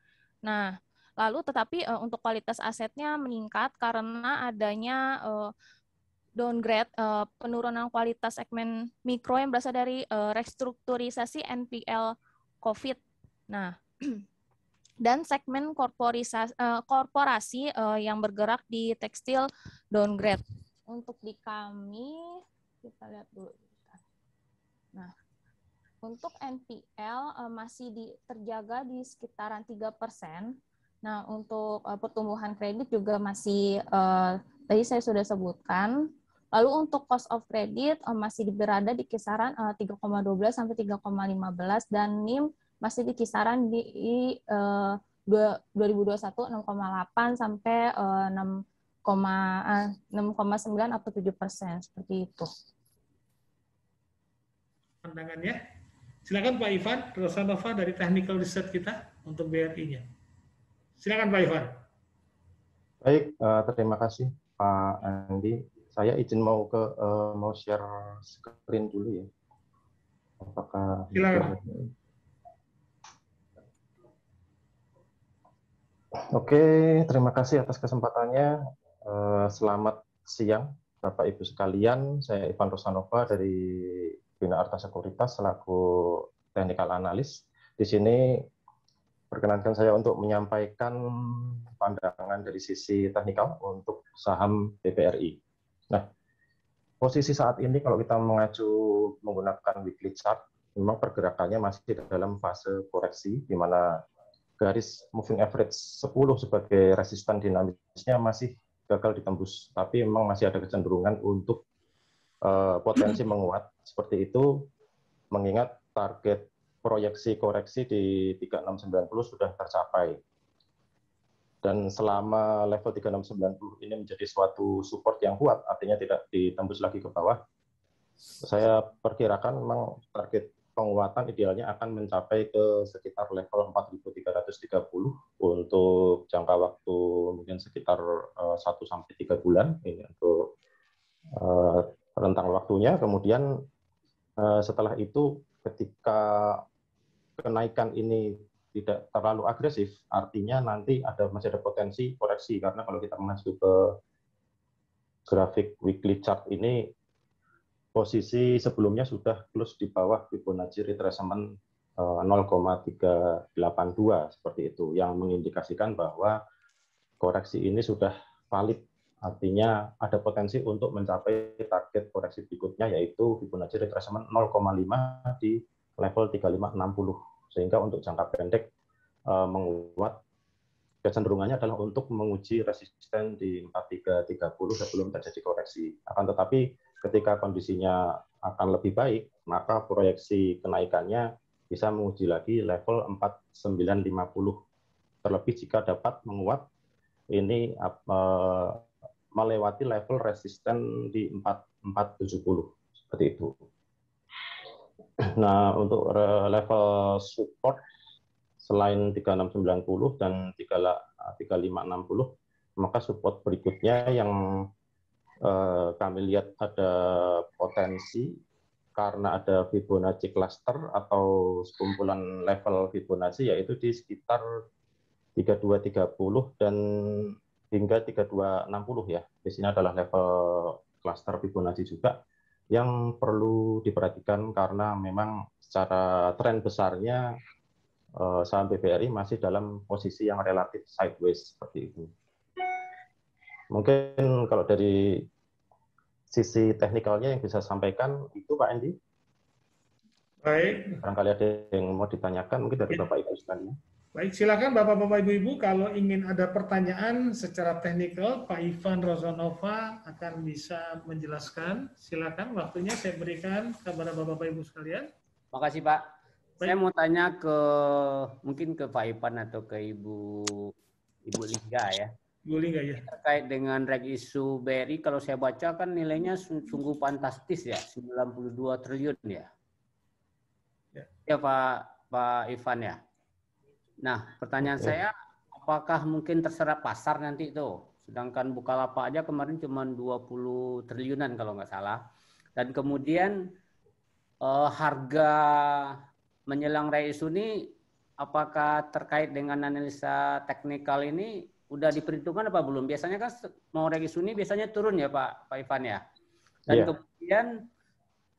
nah lalu tetapi untuk kualitas asetnya meningkat karena adanya downgrade penurunan kualitas segmen mikro yang berasal dari restrukturisasi NPL COVID. Nah, dan segmen korporasi yang bergerak di tekstil downgrade. Untuk di kami, kita lihat dulu. Nah, untuk NPL masih terjaga di sekitaran 3%. Nah, untuk pertumbuhan kredit juga masih, tadi saya sudah sebutkan. Lalu untuk cost of credit masih berada di kisaran 3,12 sampai 3,15 dan NIM masih di kisaran di 2021 6,8 sampai 6,9 atau 7%, seperti itu. Pandangannya. Silakan Pak Ivan Rosanova dari Technical Research kita untuk BRI-nya. Silakan Pak Ivan. Baik, terima kasih Pak Andi. Saya izin mau share screen dulu ya. Apakah silakan. Oke, terima kasih atas kesempatannya. Selamat siang Bapak Ibu sekalian. Saya Ivan Rosanova dari Bina Arta Sekuritas selaku Technical Analyst. Di sini perkenankan saya untuk menyampaikan pandangan dari sisi teknikal untuk saham BBRI. Nah, posisi saat ini kalau kita mengacu menggunakan weekly chart, memang pergerakannya masih dalam fase koreksi, di mana garis moving average 10 sebagai resisten dinamisnya masih gagal ditembus, tapi memang masih ada kecenderungan untuk potensi menguat seperti itu, mengingat target proyeksi koreksi di 3690 sudah tercapai. Dan selama level 3690 ini menjadi suatu support yang kuat, artinya tidak ditembus lagi ke bawah, saya perkirakan memang target penguatan idealnya akan mencapai ke sekitar level 4330 untuk jangka waktu mungkin sekitar 1-3 bulan ini untuk rentang waktunya. Kemudian setelah itu ketika kenaikan ini tidak terlalu agresif, artinya nanti masih ada potensi koreksi, karena kalau kita masuk ke grafik weekly chart ini, posisi sebelumnya sudah close di bawah Fibonacci retracement 0,382 seperti itu, yang mengindikasikan bahwa koreksi ini sudah valid, artinya ada potensi untuk mencapai target koreksi berikutnya, yaitu Fibonacci retracement 0,5 di level 3560, sehingga untuk jangka pendek menguat, kecenderungannya adalah untuk menguji resisten di 4330 sebelum terjadi koreksi. Akan tetapi ketika kondisinya akan lebih baik, maka proyeksi kenaikannya bisa menguji lagi level 4950. Terlebih jika dapat menguat, ini melewati level resisten di 4470, seperti itu. Nah, untuk level support selain 3690 dan 3560, maka support berikutnya yang kami lihat ada potensi karena ada Fibonacci cluster atau sekumpulan level Fibonacci, yaitu di sekitar 3230 dan hingga 3260 ya. Di sini adalah level cluster Fibonacci juga yang perlu diperhatikan, karena memang secara tren besarnya saham BBRI masih dalam posisi yang relatif sideways seperti itu. Mungkin kalau dari sisi teknikalnya yang bisa sampaikan itu Pak Andi. Baik. Barangkali ada yang mau ditanyakan mungkin dari Bapak Ibu sekalian. Baik, silakan Bapak-Bapak Ibu-Ibu, kalau ingin ada pertanyaan secara teknikal, Pak Ivan Rosanova akan bisa menjelaskan. Silakan, waktunya saya berikan kepada Bapak-Bapak Ibu sekalian. Makasih Pak. Baik. Saya mau tanya mungkin ke Pak Ivan atau ke Ibu Lingga ya. Ibu Lingga ya. Terkait dengan reg isu BRI, kalau saya baca kan nilainya sungguh fantastis ya, 92 triliun ya. Ya Pak Ivan ya. Nah, pertanyaan saya, apakah mungkin terserap pasar nanti itu? Sedangkan Bukalapak aja kemarin cuma 20 triliunan kalau nggak salah. Dan kemudian harga menjelang reg isu ini, apakah terkait dengan analisa teknikal ini udah diperhitungkan apa belum? Biasanya kan mau reg isu ini biasanya turun ya Pak Ivan ya. Dan kemudian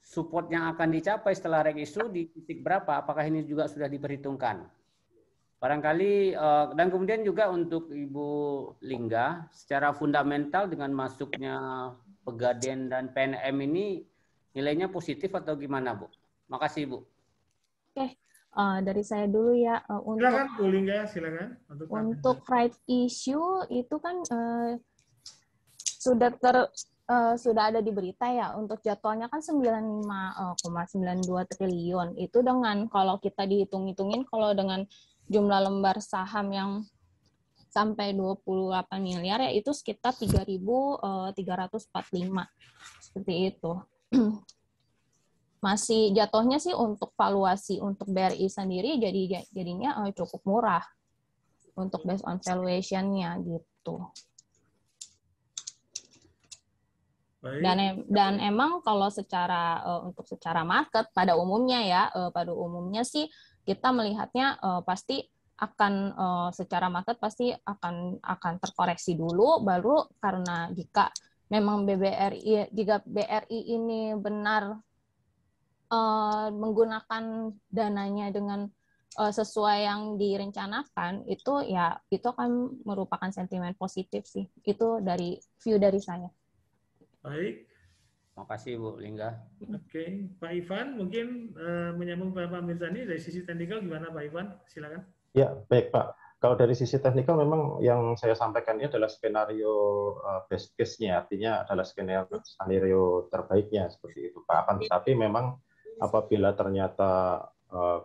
support yang akan dicapai setelah reg isu di titik berapa? Apakah ini juga sudah diperhitungkan? Barangkali dan kemudian juga untuk Ibu Lingga, secara fundamental dengan masuknya Pegadaian dan PNM ini nilainya positif atau gimana, Bu? Makasih, Bu. Oke, dari saya dulu ya. Silakan, Bu Lingga, silakan. Untuk right issue itu kan sudah ada di berita ya. Untuk jadwalnya kan 95,92 triliun. Itu dengan kalau kita dihitung-hitungin kalau dengan jumlah lembar saham yang sampai 28 miliar ya itu sekitar 3.345 seperti itu. Masih jatuhnya sih untuk valuasi untuk BRI sendiri jadinya cukup murah untuk based on valuation-nya gitu. Dan emang kalau untuk secara market pada umumnya sih kita melihatnya pasti akan secara market pasti akan terkoreksi dulu, baru karena jika memang BRI ini benar menggunakan dananya dengan sesuai yang direncanakan, itu akan merupakan sentimen positif sih. Itu dari view dari saya. Baik. Makasih Bu Lingga. Oke, Pak Ivan mungkin menyambung Pak Mirzani dari sisi teknikal gimana Pak Ivan? Silakan. Ya, baik Pak. Kalau dari sisi teknikal memang yang saya sampaikan ini adalah skenario best case-nya, artinya adalah skenario terbaiknya seperti itu Pak. Akan tetapi memang apabila ternyata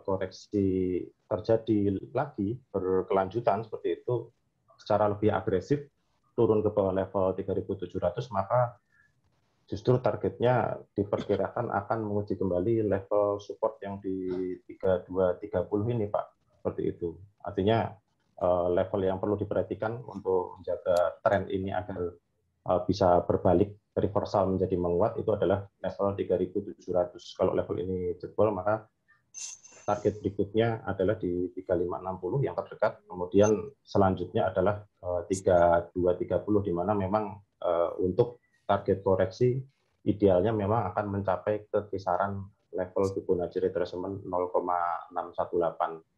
koreksi terjadi lagi berkelanjutan seperti itu secara lebih agresif turun ke bawah level 3.700, maka justru targetnya diperkirakan akan menguji kembali level support yang di 3230 ini Pak, seperti itu. Artinya level yang perlu diperhatikan untuk menjaga tren ini agar bisa berbalik reversal menjadi menguat itu adalah level 3.700. Kalau level ini jebol maka target berikutnya adalah di 3560 yang terdekat. Kemudian selanjutnya adalah 3230 di mana memang untuk target koreksi idealnya memang akan mencapai ke kisaran level Fibonacci retracement 0,618.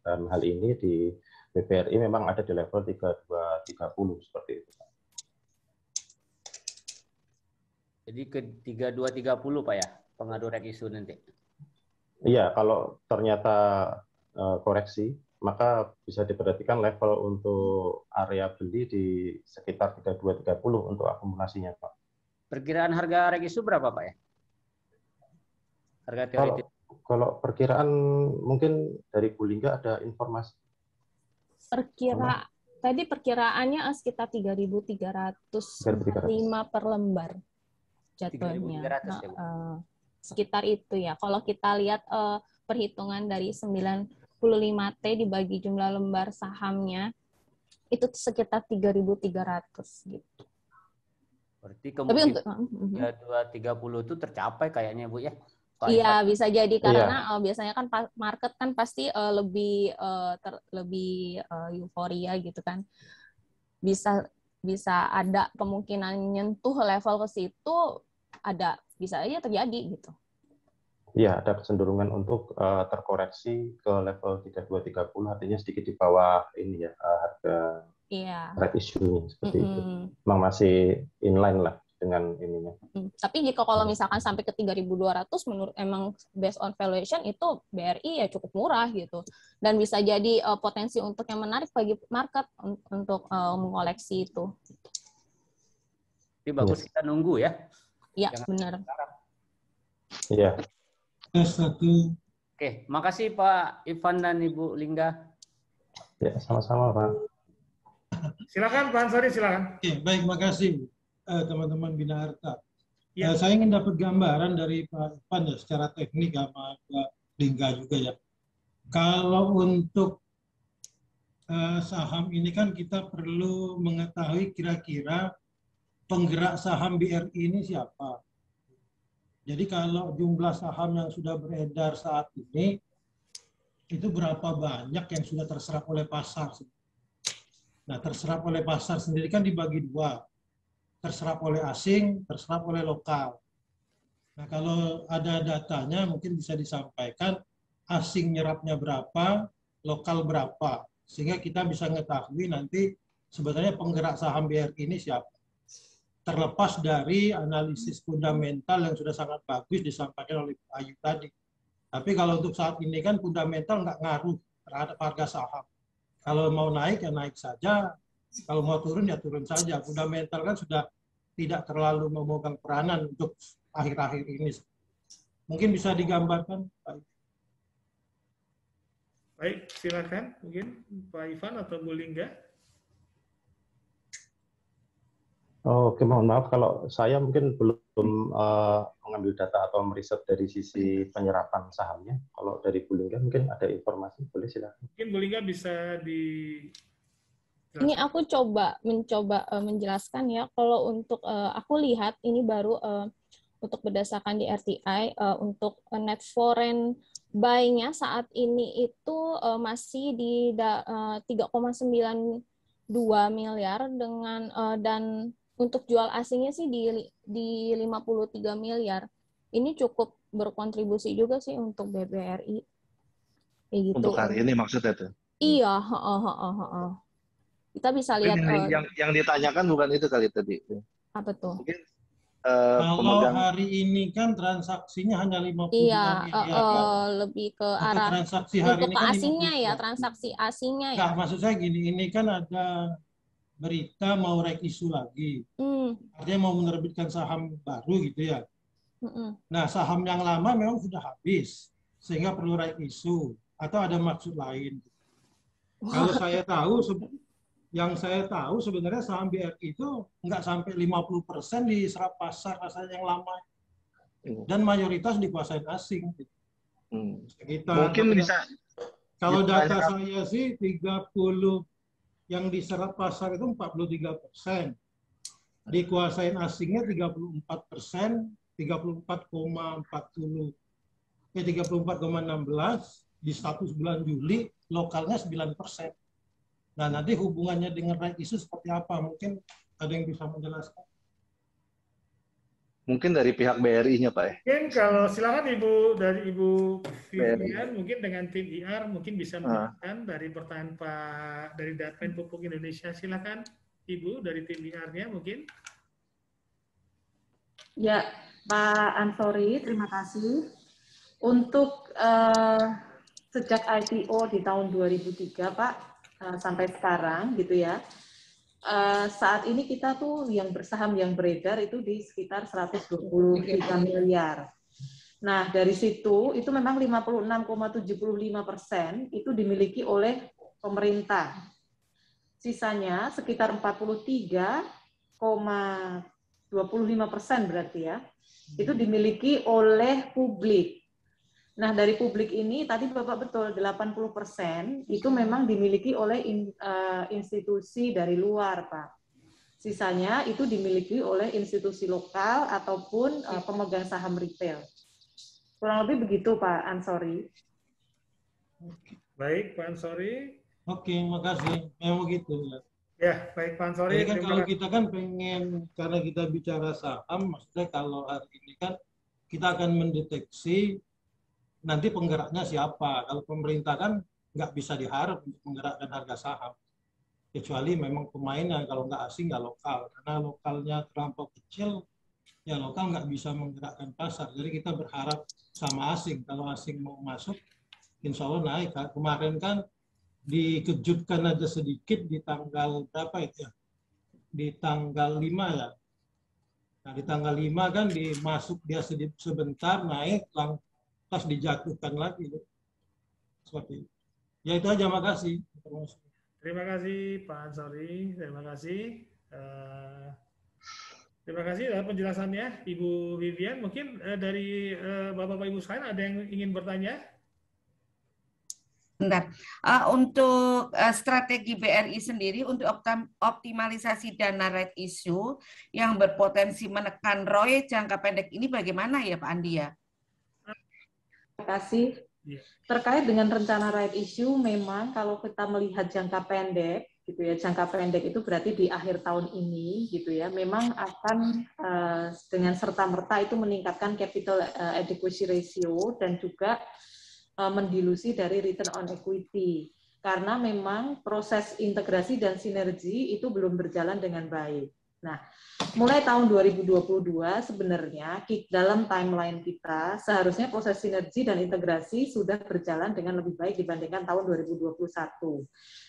Dan hal ini di BBRI memang ada di level 3230 seperti itu. Jadi ke 3230 Pak ya, pengaruh rek isu nanti. Iya, kalau ternyata koreksi, maka bisa diperhatikan level untuk area beli di sekitar 3230 untuk akumulasinya, Pak. Perkiraan harga rek isu berapa, Pak ya? Harga teoritis. Kalau perkiraan mungkin dari Bu Lingga ada informasi. Tadi perkiraannya sekitar 3.305 per lembar jadwalnya. Sekitar itu ya. Kalau kita lihat perhitungan dari 95T dibagi jumlah lembar sahamnya, itu sekitar 3.300 gitu. Berarti kemudian 230 itu tercapai kayaknya Bu ya? Iya, bisa jadi karena biasanya kan market kan pasti lebih euforia gitu kan. Bisa ada kemungkinan nyentuh level ke situ, bisa aja terjadi gitu. Iya, ada kecenderungan untuk terkoreksi ke level 3230, artinya sedikit di bawah ini ya harga red issue seperti itu. Memang masih inline lah dengan ininya. Tapi jika kalau misalkan sampai ke 3.200 menurut emang based on valuation itu BRI ya cukup murah gitu. Dan bisa jadi potensi untuk yang menarik bagi market untuk mengoleksi itu. Jadi bagus kita nunggu ya. Iya, benar. Iya. Oke, makasih Pak Ivan dan Ibu Lingga. Ya, sama-sama Pak. Silakan Pak Ansori, silakan. Oke, baik, makasih teman-teman Bina Harta. Saya ingin dapat gambaran dari Pak Ivan ya, secara teknik sama Pak Lingga juga ya. Kalau untuk saham ini kan kita perlu mengetahui kira-kira penggerak saham BRI ini siapa. Jadi kalau jumlah saham yang sudah beredar saat ini, itu berapa banyak yang sudah terserap oleh pasar. Nah, terserap oleh pasar sendiri kan dibagi dua. Terserap oleh asing, terserap oleh lokal. Nah, kalau ada datanya mungkin bisa disampaikan asing nyerapnya berapa, lokal berapa. Sehingga kita bisa mengetahui nanti sebenarnya penggerak saham BRI ini siapa. Terlepas dari analisis fundamental yang sudah sangat bagus disampaikan oleh Pak Ayu tadi. Tapi kalau untuk saat ini kan fundamental nggak ngaruh terhadap harga saham. Kalau mau naik ya naik saja, kalau mau turun ya turun saja. Fundamental kan sudah tidak terlalu memegang peranan untuk akhir-akhir ini. Mungkin bisa digambarkan, Pak. Baik, silakan mungkin Pak Ivan atau Bu Lingga. Oke, mohon maaf kalau saya mungkin belum mengambil data atau meriset dari sisi penyerapan sahamnya. Kalau dari Bu Lingga mungkin ada informasi, boleh silakan. Mungkin Bu Lingga bisa di... Ini aku mencoba menjelaskan ya. Kalau untuk aku lihat ini baru untuk berdasarkan di RTI untuk net foreign buy-nya saat ini itu masih di 3,92 miliar dengan dan untuk jual asingnya sih di 53 miliar. Ini cukup berkontribusi juga sih untuk BBRI. Gitu. Untuk hari ini maksudnya tuh? Iya, kita bisa lihat. Yang ditanyakan bukan itu kali tadi. Apa tuh? Mungkin, kalau hari ini kan transaksinya hanya 52 miliar. Lebih ke arah transaksi hari untuk ini kan asingnya ya, transaksi asingnya ya. Nah, maksud saya gini, ini kan ada berita mau rek isu lagi. Artinya mau menerbitkan saham baru gitu ya. Nah, saham yang lama memang sudah habis, sehingga perlu rek isu. Atau ada maksud lain. Kalau saya tahu, yang saya tahu sebenarnya saham BRI itu nggak sampai 50% diserap pasar rasanya yang lama. Dan mayoritas dikuasai asing. Mungkin bisa. Kalau data saya sih 30 yang diserap pasar itu 43%, dikuasain asingnya 34%, 34,16 di status bulan Juli, lokalnya 9%. Nah, nanti hubungannya dengan right issue seperti apa? Mungkin ada yang bisa menjelaskan? Mungkin dari pihak BRI-nya, Pak. Mungkin kalau silakan Ibu Vivian, mungkin dengan tim IR mungkin bisa menjelaskan dari pertanyaan Pak dari Datmen Pupuk Indonesia. Silakan Ibu dari tim IR-nya mungkin. Ya, Pak Ansori, terima kasih. Untuk sejak IPO di tahun 2003, Pak, sampai sekarang gitu ya. Saat ini kita tuh yang bersaham yang beredar itu di sekitar 123 miliar. Nah, dari situ itu memang 56,75% itu dimiliki oleh pemerintah. Sisanya sekitar 43,25% berarti ya, itu dimiliki oleh publik. Nah, dari publik ini tadi Bapak betul 80% itu memang dimiliki oleh institusi dari luar, Pak. Sisanya itu dimiliki oleh institusi lokal ataupun pemegang saham retail. Kurang lebih begitu, Pak Ansori. Baik, Pak Ansori. Oke, makasih. Memang begitu ya. Ya, baik Pak Ansori. Jadi kan kalau kita kan pengen, karena kita bicara saham, maksudnya kalau hari ini kan kita akan mendeteksi nanti penggeraknya siapa. Kalau pemerintah kan nggak bisa diharap untuk menggerakkan harga saham. Kecuali memang pemainnya, kalau nggak asing nggak lokal. Karena lokalnya terlampau kecil, ya lokal nggak bisa menggerakkan pasar. Jadi kita berharap sama asing. Kalau asing mau masuk, insya Allah naik. Kemarin kan dikejutkan aja sedikit di tanggal berapa itu ya? Di tanggal 5 ya. Nah di tanggal 5 kan dimasuk dia sebentar, naik, pas dijatuhkan lagi. Seperti itu. Ya itu aja, makasih. Terima kasih Pak Ansori, terima kasih. Terima kasih atas penjelasannya Ibu Vivian. Mungkin dari Bapak-Bapak Ibu sekalian ada yang ingin bertanya? Bentar. Untuk strategi BRI sendiri untuk optimalisasi dana right issue yang berpotensi menekan ROE jangka pendek ini bagaimana ya Pak Andi ya? Terima kasih. Terkait dengan rencana right issue, memang kalau kita melihat jangka pendek, gitu ya, jangka pendek itu berarti di akhir tahun ini, gitu ya, memang akan dengan serta-merta itu meningkatkan capital adequacy ratio dan juga mendilusi dari return on equity. karena memang proses integrasi dan sinergi itu belum berjalan dengan baik. Nah, mulai tahun 2022 sebenarnya dalam timeline kita seharusnya proses sinergi dan integrasi sudah berjalan dengan lebih baik dibandingkan tahun 2021.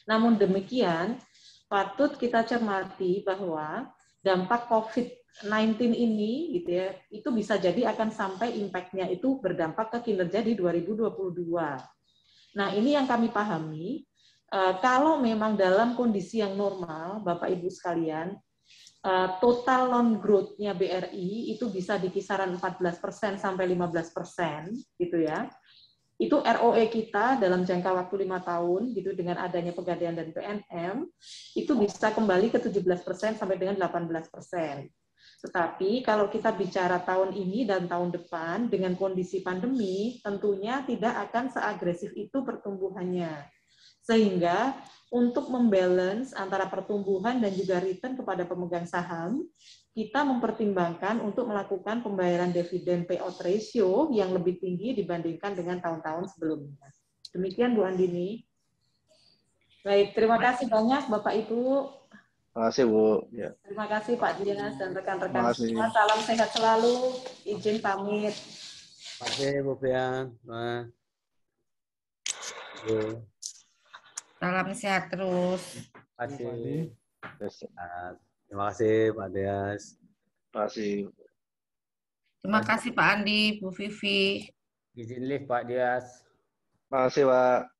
Namun demikian, patut kita cermati bahwa dampak COVID-19 ini gitu ya, itu bisa jadi akan sampai impact-nya itu berdampak ke kinerja di 2022. Nah, ini yang kami pahami, kalau memang dalam kondisi yang normal, Bapak Ibu sekalian, total loan growth-nya BRI itu bisa di kisaran 14% sampai 15% gitu ya. Itu ROE kita dalam jangka waktu 5 tahun gitu dengan adanya Pegadaian dan PNM itu bisa kembali ke 17% sampai dengan 18%. Tetapi kalau kita bicara tahun ini dan tahun depan dengan kondisi pandemi tentunya tidak akan seagresif itu pertumbuhannya. Sehingga untuk membalance antara pertumbuhan dan juga return kepada pemegang saham, kita mempertimbangkan untuk melakukan pembayaran dividen payout ratio yang lebih tinggi dibandingkan dengan tahun-tahun sebelumnya. Demikian Bu Andini. Baik, terima kasih banyak Bapak Ibu. Terima kasih Bu. Ya. Terima kasih Pak Dias dan rekan-rekan semua. Salam sehat selalu. Izin pamit. Terima kasih Bu Fian. Salam sehat terus. Terima kasih. Terima kasih Pak Dias. Terima kasih. Terima kasih Pak Andi, Bu Vivi. Izin lift Pak Dias. Terima kasih Pak.